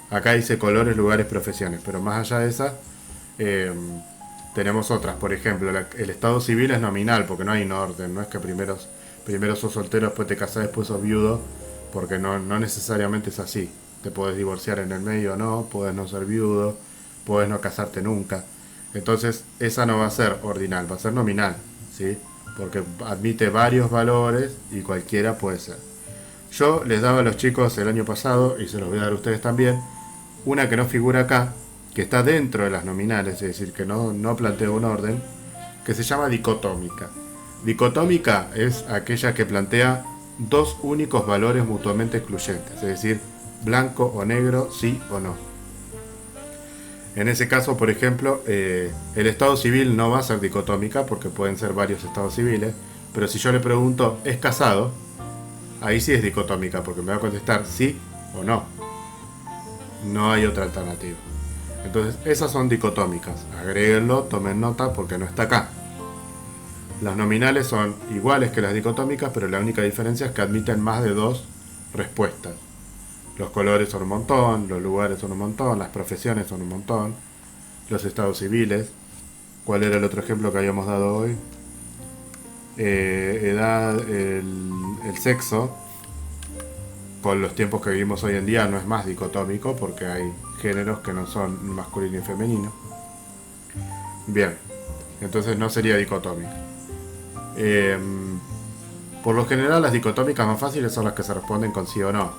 Acá dice colores, lugares, profesiones, pero más allá de esas tenemos otras. Por ejemplo, el estado civil es nominal porque no hay un orden, no es que primero sos soltero, después te casás, después sos viudo, porque no necesariamente es así. Te podés divorciar en el medio o no, podés no ser viudo, podés no casarte nunca. Entonces esa no va a ser ordinal, va a ser nominal, ¿sí? Porque admite varios valores y cualquiera puede ser. Yo les daba a los chicos el año pasado, y se los voy a dar a ustedes también, una que no figura acá, que está dentro de las nominales, es decir, que no plantea un orden, que se llama dicotómica. Dicotómica es aquella que plantea dos únicos valores mutuamente excluyentes, es decir, blanco o negro, sí o no. En ese caso, por ejemplo, el estado civil no va a ser dicotómica porque pueden ser varios estados civiles, pero si yo le pregunto, ¿es casado? Ahí sí es dicotómica porque me va a contestar sí o no. No hay otra alternativa. Entonces, esas son dicotómicas. Agréguenlo, tomen nota porque no está acá. Las nominales son iguales que las dicotómicas, pero la única diferencia es que admiten más de dos respuestas. Los colores son un montón, los lugares son un montón, las profesiones son un montón, los estados civiles. ¿Cuál era el otro ejemplo que habíamos dado hoy? Edad, el sexo. Con los tiempos que vivimos hoy en día no es más dicotómico porque hay géneros que no son masculino y femenino. Bien, entonces no sería dicotómica. Por lo general las dicotómicas más fáciles son las que se responden con sí o no.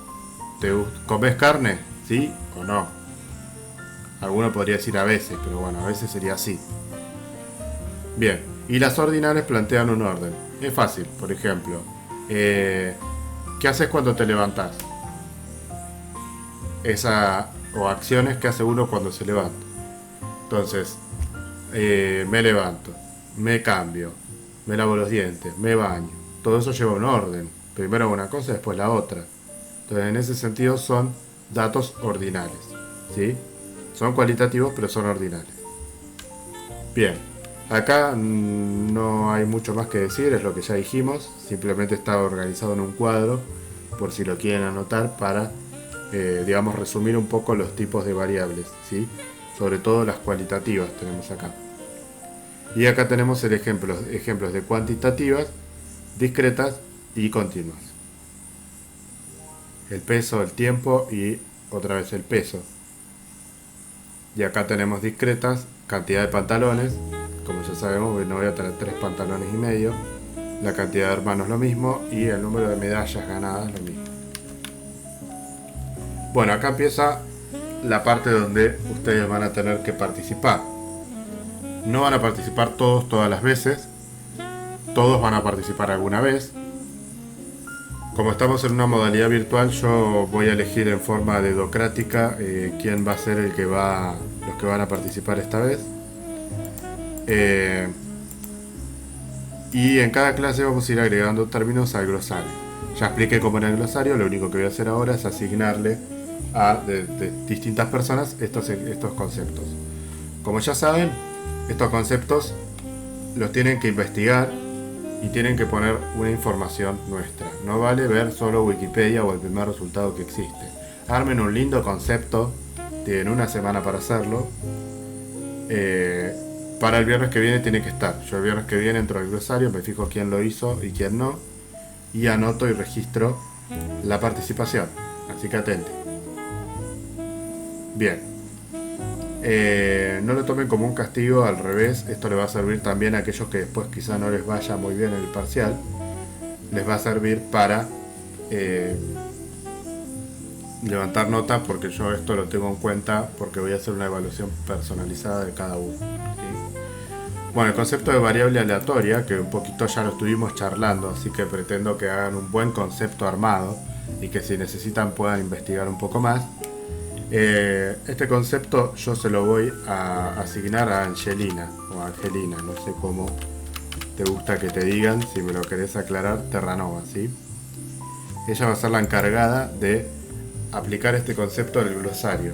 ¿Comés carne? ¿Sí o no? Alguno podría decir a veces, pero bueno, a veces sería sí. Bien, y las ordinales plantean un orden. Es fácil, por ejemplo, ¿qué haces cuando te levantás? O acciones que hace uno cuando se levanta. Entonces, me levanto, me cambio, me lavo los dientes, me baño. Todo eso lleva un orden. Primero una cosa, después la otra. Entonces, en ese sentido son datos ordinales, ¿sí? Son cualitativos, pero son ordinales. Bien, acá no hay mucho más que decir, es lo que ya dijimos. Simplemente está organizado en un cuadro, por si lo quieren anotar, para, digamos, resumir un poco los tipos de variables, ¿sí? Sobre todo las cualitativas tenemos acá. Y acá tenemos ejemplos de cuantitativas, discretas y continuas. El peso, el tiempo y otra vez el peso. Y acá tenemos discretas, cantidad de pantalones, como ya sabemos, no voy a tener 3 pantalones y medio. La cantidad de hermanos lo mismo y el número de medallas ganadas lo mismo. Bueno, acá empieza la parte donde ustedes van a tener que participar. No van a participar todos todas las veces, todos van a participar alguna vez. Como estamos en una modalidad virtual, yo voy a elegir en forma dedocrática quién va a ser los que van a participar esta vez. Y en cada clase vamos a ir agregando términos al glosario. Ya expliqué cómo era el glosario, lo único que voy a hacer ahora es asignarle a de distintas personas estos conceptos. Como ya saben, estos conceptos los tienen que investigar y tienen que poner una información nuestra. No vale ver solo Wikipedia o el primer resultado que existe. Armen un lindo concepto, tienen una semana para hacerlo. Para el viernes que viene tiene que estar. Yo el viernes que viene entro al glosario, me fijo quién lo hizo y quién no, y anoto y registro la participación. Así que atente. Bien. No lo tomen como un castigo, al revés, esto le va a servir también a aquellos que después quizá no les vaya muy bien en el parcial, les va a servir para levantar notas, porque yo esto lo tengo en cuenta porque voy a hacer una evaluación personalizada de cada uno, ¿sí? Bueno, el concepto de variable aleatoria, que un poquito ya lo estuvimos charlando, así que pretendo que hagan un buen concepto armado y que si necesitan puedan investigar un poco más. Este concepto yo se lo voy a asignar a Angelina o Angelina, no sé cómo te gusta que te digan, si me lo querés aclarar, Terranova, ¿sí? Ella va a ser la encargada de aplicar este concepto del glosario.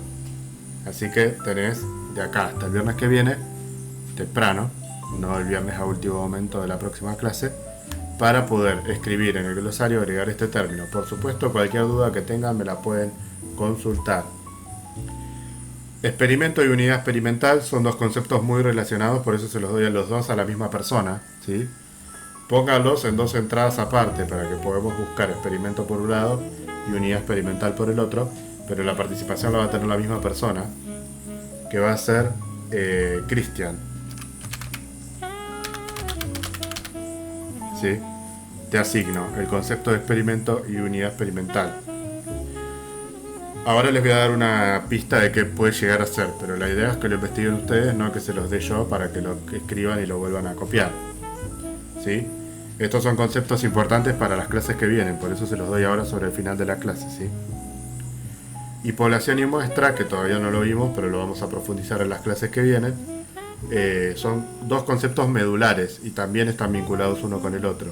Así que tenés de acá hasta el viernes que viene, temprano, no el viernes a último momento de la próxima clase, para poder escribir en el glosario, agregar este término. Por supuesto, cualquier duda que tengan me la pueden consultar. Experimento y unidad experimental son dos conceptos muy relacionados, por eso se los doy a los dos a la misma persona, ¿sí? Pónganlos en dos entradas aparte para que podamos buscar experimento por un lado y unidad experimental por el otro, pero la participación la va a tener la misma persona, que va a ser Cristian. ¿Sí? Te asigno el concepto de experimento y unidad experimental. Ahora les voy a dar una pista de qué puede llegar a ser, pero la idea es que lo investiguen ustedes, no que se los dé yo para que lo escriban y lo vuelvan a copiar. ¿Sí? Estos son conceptos importantes para las clases que vienen, por eso se los doy ahora sobre el final de la clase, ¿sí? Y población y muestra, que todavía no lo vimos, pero lo vamos a profundizar en las clases que vienen, son dos conceptos medulares y también están vinculados uno con el otro.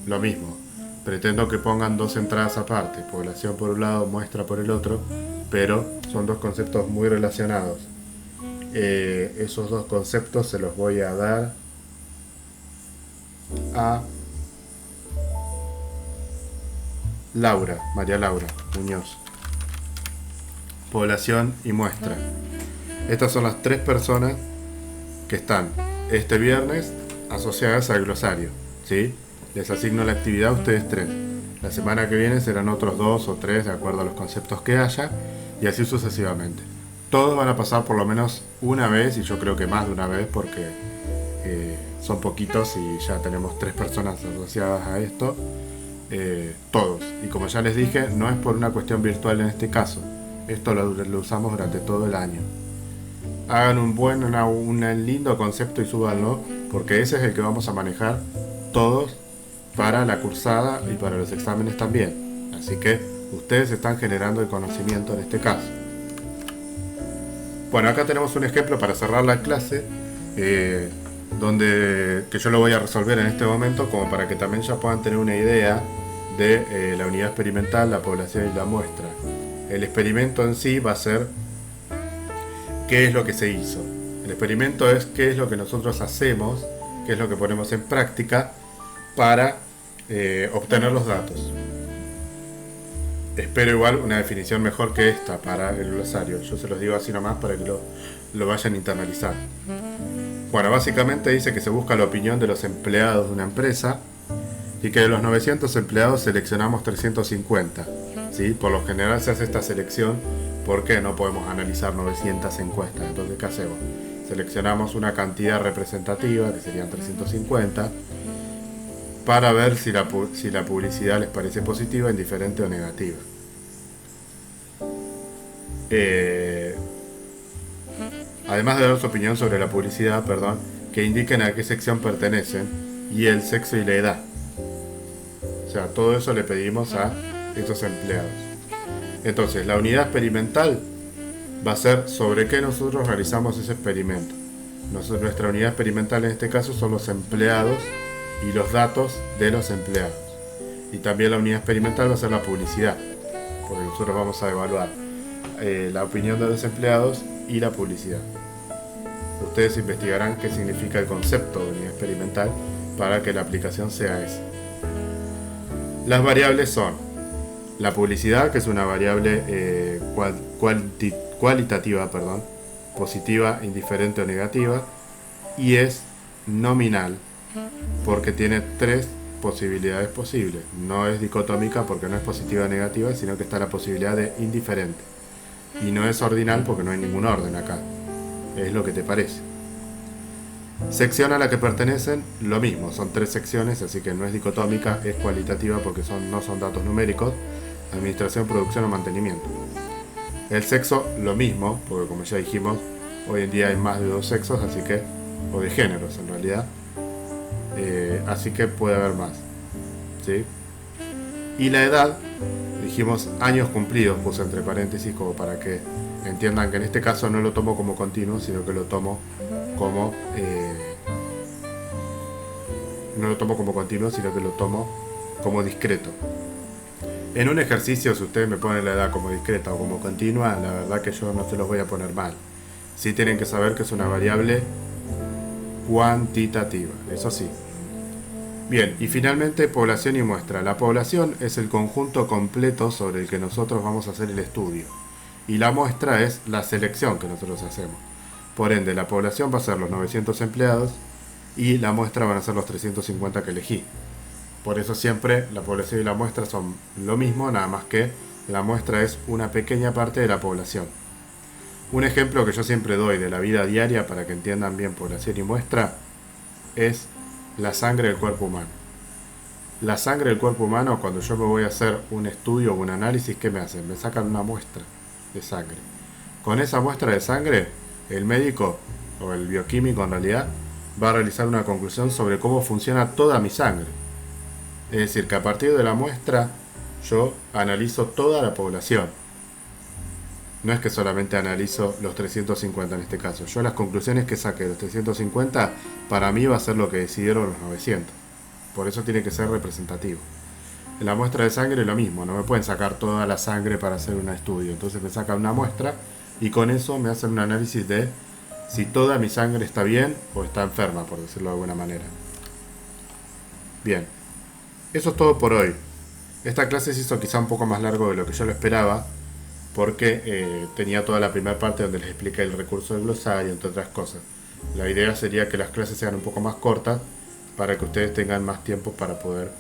Lo mismo, pretendo que pongan dos entradas aparte, población por un lado, muestra por el otro, pero son dos conceptos muy relacionados. Esos dos conceptos se los voy a dar a Laura, María Laura Muñoz. Población y muestra. Estas son las tres personas que están este viernes asociadas al glosario, ¿sí? Les asigno la actividad a ustedes tres. La semana que viene serán otros 2 o 3 de acuerdo a los conceptos que haya, y así sucesivamente. Todos van a pasar por lo menos una vez, y yo creo que más de una vez, porque son poquitos y ya tenemos 3 personas asociadas a esto. Todos. Y como ya les dije, no es por una cuestión virtual en este caso. Esto lo usamos durante todo el año. Hagan un lindo concepto y súbanlo, porque ese es el que vamos a manejar todos para la cursada y para los exámenes también. Así que ustedes están generando el conocimiento en este caso. Bueno, acá tenemos un ejemplo para cerrar la clase, que yo lo voy a resolver en este momento, como para que también ya puedan tener una idea de la unidad experimental, la población y la muestra. El experimento en sí va a ser qué es lo que se hizo. El experimento es qué es lo que nosotros hacemos, qué es lo que ponemos en práctica para obtener los datos. Espero igual una definición mejor que esta para el glosario. Yo se los digo así nomás para que lo vayan a internalizar. Bueno, básicamente dice que se busca la opinión de los empleados de una empresa y que de los 900 empleados seleccionamos 350. ¿Sí? Por lo general se hace esta selección porque no podemos analizar 900 encuestas. Entonces, ¿qué hacemos? Seleccionamos una cantidad representativa, que serían 350, para ver si la publicidad les parece positiva, indiferente o negativa. Además de dar su opinión sobre la publicidad, que indiquen a qué sección pertenecen y el sexo y la edad. O sea, todo eso le pedimos a estos empleados. Entonces, la unidad experimental va a ser sobre qué nosotros realizamos ese experimento. Nuestra unidad experimental en este caso son los empleados y los datos de los empleados. Y también la unidad experimental va a ser la publicidad, porque nosotros vamos a evaluar la opinión de los empleados y la publicidad. Ustedes investigarán qué significa el concepto de unidad experimental para que la aplicación sea esa. Las variables son la publicidad, que es una variable cualitativa, positiva, indiferente o negativa, y es nominal porque tiene 3 posibilidades posibles. No es dicotómica porque no es positiva o negativa, sino que está la posibilidad de indiferente. Y no es ordinal porque no hay ningún orden acá. es lo que te parece. Sección a la que pertenecen, lo mismo, son 3 secciones, así que no es dicotómica, es cualitativa porque no son datos numéricos, administración, producción o mantenimiento. El sexo, lo mismo, porque como ya dijimos, hoy en día hay más de 2 sexos, así que, o de géneros en realidad, así que puede haber más, ¿sí? Y la edad, dijimos años cumplidos, puse entre paréntesis como para que entiendan que en este caso no lo tomo como continuo, sino que lo tomo como no lo tomo como continuo, sino que lo tomo como discreto. En un ejercicio, si ustedes me ponen la edad como discreta o como continua, la verdad que yo no se los voy a poner mal. Sí tienen que saber que es una variable cuantitativa, eso sí. Bien, y finalmente población y muestra. La población es el conjunto completo sobre el que nosotros vamos a hacer el estudio. Y la muestra es la selección que nosotros hacemos. Por ende, la población va a ser los 900 empleados y la muestra van a ser los 350 que elegí. Por eso siempre la población y la muestra son lo mismo, nada más que la muestra es una pequeña parte de la población. Un ejemplo que yo siempre doy de la vida diaria para que entiendan bien población y muestra es la sangre del cuerpo humano. La sangre del cuerpo humano, cuando yo me voy a hacer un estudio o un análisis, ¿qué me hacen? Me sacan una muestra de sangre. Con esa muestra de sangre, el médico o el bioquímico en realidad va a realizar una conclusión sobre cómo funciona toda mi sangre. Es decir, que a partir de la muestra yo analizo toda la población. No es que solamente analizo los 350 en este caso. Yo las conclusiones que saqué de los 350 para mí va a ser lo que decidieron los 900. Por eso tiene que ser representativo. En la muestra de sangre lo mismo. No me pueden sacar toda la sangre para hacer un estudio. Entonces me sacan una muestra y con eso me hacen un análisis de si toda mi sangre está bien o está enferma, por decirlo de alguna manera. Bien. Eso es todo por hoy. Esta clase se hizo quizá un poco más largo de lo que yo lo esperaba, porque tenía toda la primera parte donde les expliqué el recurso del glosario, entre otras cosas. La idea sería que las clases sean un poco más cortas para que ustedes tengan más tiempo para poder,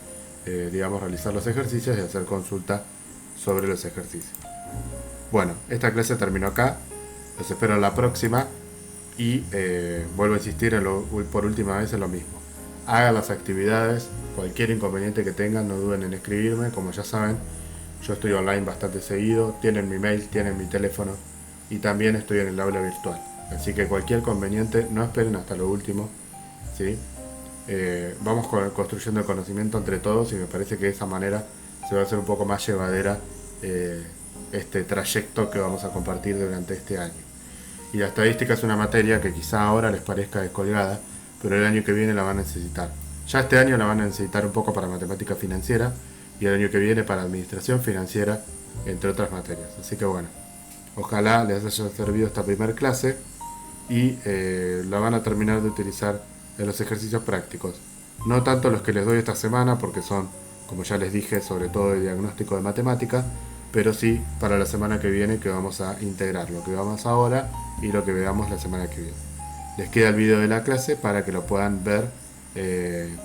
digamos, realizar los ejercicios y hacer consulta sobre los ejercicios. Bueno, esta clase terminó acá. Los espero en la próxima y vuelvo a insistir por última vez en lo mismo. Hagan las actividades, cualquier inconveniente que tengan, no duden en escribirme. Como ya saben, yo estoy online bastante seguido, tienen mi mail, tienen mi teléfono y también estoy en el aula virtual. Así que cualquier conveniente, no esperen hasta lo último, ¿sí? Vamos construyendo el conocimiento entre todos y me parece que de esa manera se va a hacer un poco más llevadera este trayecto que vamos a compartir durante este año. Y la estadística es una materia que quizá ahora les parezca descolgada, pero el año que viene la van a necesitar. Ya este año la van a necesitar un poco para matemática financiera y el año que viene para administración financiera, entre otras materias. Así que bueno, ojalá les haya servido esta primera clase y la van a terminar de utilizar en los ejercicios prácticos. No tanto los que les doy esta semana, porque son, como ya les dije, sobre todo de diagnóstico de matemática, pero sí para la semana que viene, que vamos a integrar lo que veamos ahora y lo que veamos la semana que viene. Les queda el video de la clase para que lo puedan ver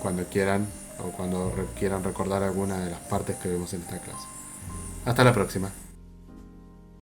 cuando quieran o cuando quieran recordar alguna de las partes que vemos en esta clase. Hasta la próxima.